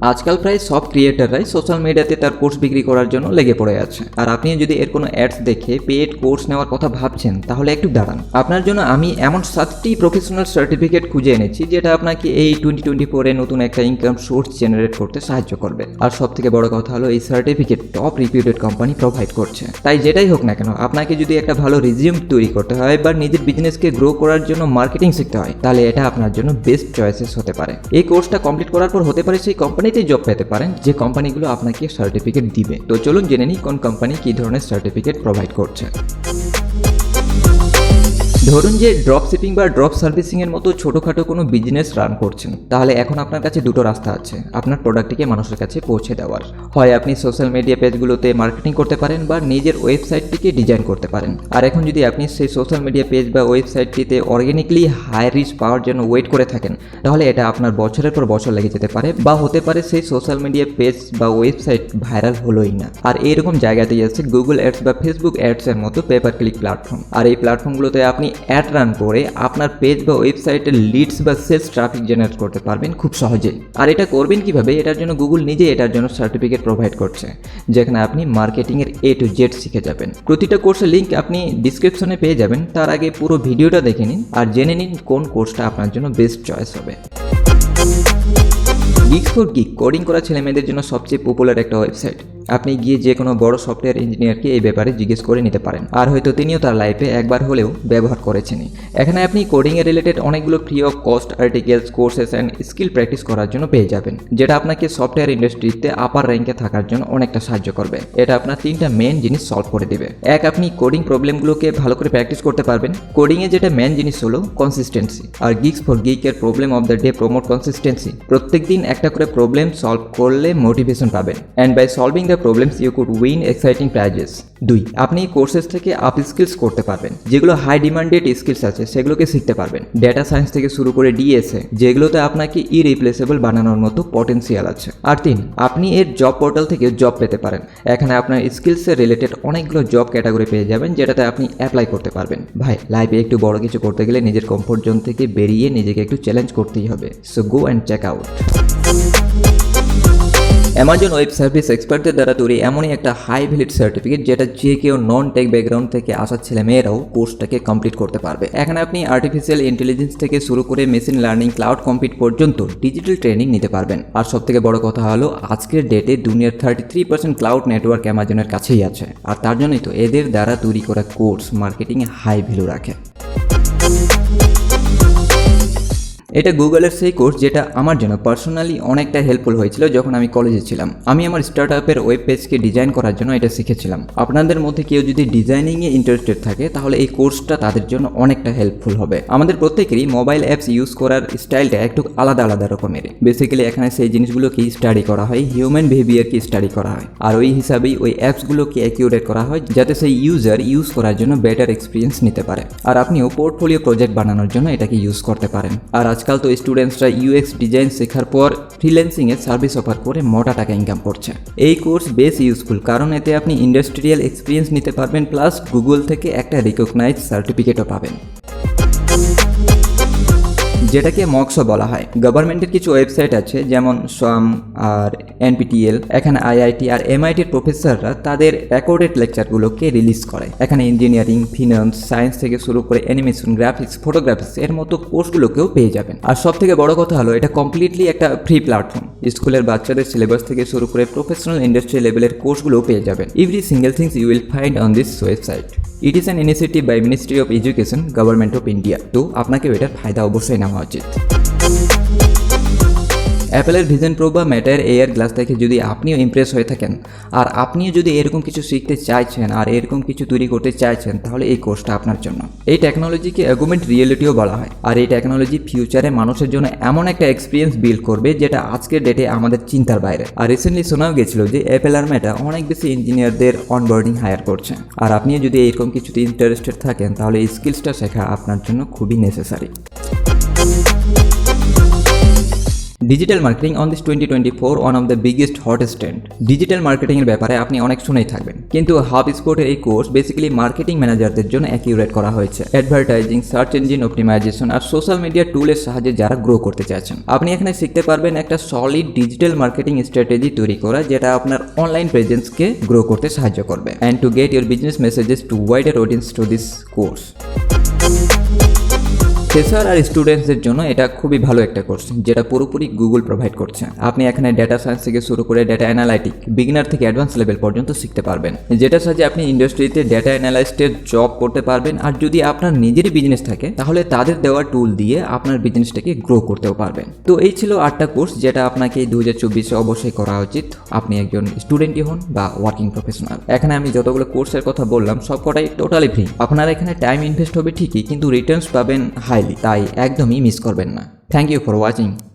আজকাল প্রায় সব ক্রিয়েটাররাই সোশ্যাল মিডিয়াতে তার কোর্স বিক্রি করার জন্য লেগে পড়ে আছে। আর আপনি যদি এর কোনো অ্যাডস দেখে পেড কোর্স নেওয়ার কথা ভাবছেন, তাহলে একটু দাঁড়ান। আপনার জন্য আমি এমন 7টি প্রফেশনাল সার্টিফিকেট খুঁজে এনেছি যেটা আপনাকে এই 2024-এ নতুন একটা ইনকাম সোর্স জেনারেট করতে সাহায্য করবে। আর সব থেকে বড় কথা হলো এই সার্টিফিকেট টপ রিপিউটেড কোম্পানি প্রোভাইড করছে। তাই যেটাই হোক না কেন, আপনাকে যদি একটা ভালো রিজিউম তৈরি করতে হয় বা নিজের বিজনেসকে গ্রো করার জন্য মার্কেটিং শিখতে হয়, তাহলে এটা আপনার জন্য বেস্ট চয়েসেস হতে পারে। এই কোর্সটা কমপ্লিট করার পর হতে পারে সেই কোম্পানিতেই জব পেতে পারেন যে কোম্পানিগুলো আপনাকে সার্টিফিকেট দিবে। তো চলুন জেনে নিই কোন কোম্পানি কী ধরনের সার্টিফিকেট প্রোভাইড করছে। ধরুন যে ড্রপ শিপিং বা ড্রপ সার্ভিসিংয়ের মতো ছোটোখাটো কোনো বিজনেস রান করছেন, তাহলে এখন আপনার কাছে দুটো রাস্তা আছে আপনার প্রোডাক্টটিকে মানুষের কাছে পৌঁছে দেওয়ার। হয় আপনি সোশ্যাল মিডিয়া পেজগুলোতে মার্কেটিং করতে পারেন বা নিজের ওয়েবসাইটটিকে ডিজাইন করতে পারেন। আর এখন যদি আপনি সেই সোশ্যাল মিডিয়া পেজ বা ওয়েবসাইটটিতে অর্গ্যানিকলি হাই রিচ পাওয়ার জন্য ওয়েট করে থাকেন, তাহলে এটা আপনার বছরের পর বছর লেগে যেতে পারে, বা হতে পারে সেই সোশ্যাল মিডিয়া পেজ বা ওয়েবসাইট ভাইরাল হলোই না। আর এইরকম জায়গাতেই আছে গুগল অ্যাডস বা ফেসবুক অ্যাডসের মতো পেপার ক্লিক প্ল্যাটফর্ম। আর এই প্ল্যাটফর্মগুলোতে আপনি অ্যাড রান করে আপনার পেজ বা ওয়েবসাইটের লিডস বা সেলস ট্রাফিক জেনারেট করতে পারবেন খুব সহজেই। আর এটা করবেন কিভাবে, এটার জন্য গুগল নিজে এটার জন্য সার্টিফিকেট প্রোভাইড করছে, যেখানে আপনি মার্কেটিংয়ের A to Z শিখে যাবেন। প্রতিটা কোর্সের লিঙ্ক আপনি ডিসক্রিপশনে পেয়ে যাবেন। তার আগে পুরো ভিডিওটা দেখে নিন আর জেনে নিন কোন কোর্সটা আপনার জন্য বেস্ট চয়েস হবে। গিগস ফর গিগ কোডিং করা ছেলেমেয়েদের জন্য সবচেয়ে পপুলার একটা ওয়েবসাইট। আপনি গিয়ে যে কোনো বড় সফটওয়্যার ইঞ্জিনিয়ারকে এই ব্যাপারে জিজ্ঞেস করে নিতে পারেন, আর হয়তো তিনিও তার লাইফে একবার হলেও ব্যবহার করেছেনই। এখানে আপনি কোডিংয়ে রিলেটেড অনেকগুলো free of cost articles, courses and skill practice করার জন্য পেয়ে যাবেন, যেটা আপনাকে সফটওয়্যার ইন্ডাস্ট্রিতে আপার র্যাঙ্কে থাকার জন্য অনেকটা সাহায্য করবে। এটা আপনার 3টা মেন জিনিস সলভ করে দেবে। এক, আপনি কোডিং প্রবলেমগুলোকে ভালো করে প্র্যাকটিস করতে পারবেন। কোডিংয়ে যেটা মেন জিনিস হলো কনসিস্টেন্সি, আর গিগস ফর গিগের problem of the day promote consistency. প্রত্যেক দিন একটা করে প্রবলেম সলভ করলে মোটিভেশন পাবেন, and by solving the problems you could win exciting prizes. 2, আপনি কোর্সেস থেকে আপ স্কিলস করতে পারবেন। যেগুলো হাই ডিমান্ডেড স্কিলস আছে সেগুলোকে শিখতে পারবেন। ডেটা সায়েন্স থেকে শুরু করে ডিএসএ, যেগুলোতে আপনাকে ইরিপ্লেসেবল বানানোর মতো পটেন্সিয়াল আছে। আর 3, আপনি এর জব পোর্টাল থেকে জব পেতে পারেন। এখানে আপনার স্কিলসের রিলেটেড অনেকগুলো জব ক্যাটাগরি পেয়ে যাবেন, যেটাতে আপনি অ্যাপ্লাই করতে পারবেন। ভাই, লাইফে একটু বড় কিছু করতে গেলে নিজের কমফোর্ট জোন থেকে বেরিয়ে নিজেকে একটু চ্যালেঞ্জ করতেই হবে। So go and check out. Amazon web service এক্সপার্টদের দ্বারা তৈরি এমনই একটা হাই ভ্যালিড সার্টিফিকেট, যেটা যে কেউ নন টেক ব্যাকগ্রাউন্ড থেকে আসা ছেলে মেয়েরাও কোর্সটাকে কমপ্লিট করতে পারবে। এখানে আপনি আর্টিফিশিয়াল ইন্টেলিজেন্স থেকে শুরু করে মেশিন লার্নিং, ক্লাউড কম্পিউট পর্যন্ত ডিজিটাল ট্রেনিং নিতে পারবেন। আর সব থেকে বড় কথা হলো আজকের ডেটে দুনিয়ার 33% ক্লাউড নেটওয়ার্ক অ্যামাজনের কাছেই আছে। আর তার জন্যই তো এদের দ্বারা তৈরি করা কোর্স মার্কেটিংয়ে হাই ভ্যালু রাখে। এটা গুগলের সেই কোর্স যেটা আমার জন্য পার্সোনালি অনেকটা হেল্পফুল হয়েছিল যখন আমি কলেজে ছিলাম। আমি আমার স্টার্টআপের ওয়েব পেজকে ডিজাইন করার জন্য এটা শিখেছিলাম। আপনাদের মধ্যে কেউ যদি ডিজাইনিংয়ে ইন্টারেস্টেড থাকে, তাহলে এই কোর্সটা তাদের জন্য অনেকটা হেল্পফুল হবে। আমাদের প্রত্যেকেরই মোবাইল অ্যাপস ইউজ করার স্টাইলটা একটু আলাদা আলাদা রকমের। বেসিক্যালি এখানে সেই জিনিসগুলোকে স্টাডি করা হয়, হিউম্যান বিহেভিয়ারকে স্টাডি করা হয়, আর ওই হিসাবেই ওই অ্যাপসগুলোকে অ্যাকিউরেট করা হয়, যাতে সেই ইউজার ইউজ করার জন্য বেটার এক্সপিরিয়েন্স নিতে পারে। আর আপনিও পোর্টফোলিও প্রজেক্ট বানানোর জন্য এটাকে ইউজ করতে পারেন। আর আজকাল তো স্টুডেন্টসরা ইউএক্স ডিজাইন শেখার পর ফ্রিল্যান্সিংয়ে সার্ভিস অফার করে মোটা টাকা ইনকাম করছে। এই কোর্স বেশ ইউজফুল, কারণ এতে আপনি ইন্ডাস্ট্রিয়াল এক্সপিরিয়েন্স নিতে পারবেন, প্লাস গুগল থেকে একটা রিকগনাইজ সার্টিফিকেটও পাবেন, যেটাকে মক্সও বলা হয়। গভর্নমেন্টের কিছু ওয়েবসাইট আছে যেমন SWAM আর NPTEL। এখানে IIT আর MITর প্রফেসররা তাদের রেকর্ডেড লেকচারগুলোকে রিলিজ করে। এখানে ইঞ্জিনিয়ারিং, ফিনান্স, সায়েন্স থেকে শুরু করে অ্যানিমেশন, গ্রাফিক্স, ফটোগ্রাফিক্স এর মতো কোর্সগুলোকেও পেয়ে যাবেন। আর সব থেকে বড় কথা হলো এটা কমপ্লিটলি একটা ফ্রি প্ল্যাটফর্ম। স্কুলের বাচ্চাদের সিলেবাস থেকে শুরু করে প্রফেশনাল ইন্ডাস্ট্রি লেভেলের কোর্সগুলোও পেয়ে যাবেন। Every single things you will find on this website. It is an initiative by ministry of education, government of India. তো আপনাকেও এটার ফায়দা অবশ্যই নেওয়া উচিত। অ্যাপেলের ভিশন প্রো বা মেটার এয়ার গ্লাস থেকে যদি আপনিও ইমপ্রেস হয়ে থাকেন, আর আপনিও যদি এরকম কিছু শিখতে চাইছেন আর এরকম কিছু তৈরি করতে চাইছেন, তাহলে এই কোর্সটা আপনার জন্য। এই টেকনোলজিকে অ্যাগুমেন্ট রিয়েলিটিও বলা হয়। আর এই টেকনোলজি ফিউচারে মানুষের জন্য এমন একটা এক্সপিরিয়েন্স বিল্ড করবে যেটা আজকের ডেটে আমাদের চিন্তার বাইরে। আর রিসেন্টলি শোনাও গেছিল যে অ্যাপেল আর মেটা অনেক বেশি ইঞ্জিনিয়ারদের অনবোর্ডিং হায়ার করছে। আর আপনিও যদি এরকম কিছুতে ইন্টারেস্টেড থাকেন, তাহলে এই স্কিলসটা শেখা আপনার জন্য খুবই necessary. Digital marketing on this 2024 one of the biggest hottest trend. Digital marketing এর ব্যাপারে আপনি অনেক শুনেই থাকবেন, কিন্তু হাবস্পটের এই কোর্স বেসিক্যালি মার্কেটিং ম্যানেজারদের জন্য অ্যাকিউরেট করা হয়েছে। অ্যাডভার্টাইজিং, সার্চ ইঞ্জিন অপটিমাইজেশন আর সোশ্যাল মিডিয়া টুলের সাহায্যে যারা গ্রো করতে চাচ্ছেন, আপনি এখানে শিখতে পারবেন একটা সলিড ডিজিটাল মার্কেটিং স্ট্র্যাটেজি তৈরি করা, যেটা আপনার অনলাইন প্রেজেন্সকে গ্রো করতে সাহায্য করবে। And to get your business messages to wider audience through this course. Fresher আর স্টুডেন্টসদের জন্য এটা খুবই ভালো একটা কোর্স, যেটা পুরোপুরি গুগল প্রোভাইড করছে। আপনি এখানে ডেটা সায়েন্স থেকে শুরু করে ডেটা অ্যানালাইটিক, বিগিনার থেকে অ্যাডভান্স লেভেল পর্যন্ত শিখতে পারবেন, যেটার সাহায্যে আপনি ইন্ডাস্ট্রিতে ডেটা অ্যানালাইস্টের জব করতে পারবেন। আর যদি আপনার নিজেরই বিজনেস থাকে, তাহলে তাদের দেওয়া টুল দিয়ে আপনার বিজনেসটাকে গ্রো করতেও পারবেন। তো এই ছিল 8টা কোর্স, যেটা আপনাকে 2024-এ অবশ্যই করা উচিত, আপনি একজন স্টুডেন্টই হন বা ওয়ার্কিং প্রফেশনাল। এখানে আমি যতগুলো কোর্সের কথা বললাম সবকটাই টোটালি ফ্রি। আপনার এখানে টাইম ইনভেস্ট হবে ঠিকই, কিন্তু রিটার্নস পাবেন হাইলি, তাই একদমই মিস করবেন না। Thank you for watching.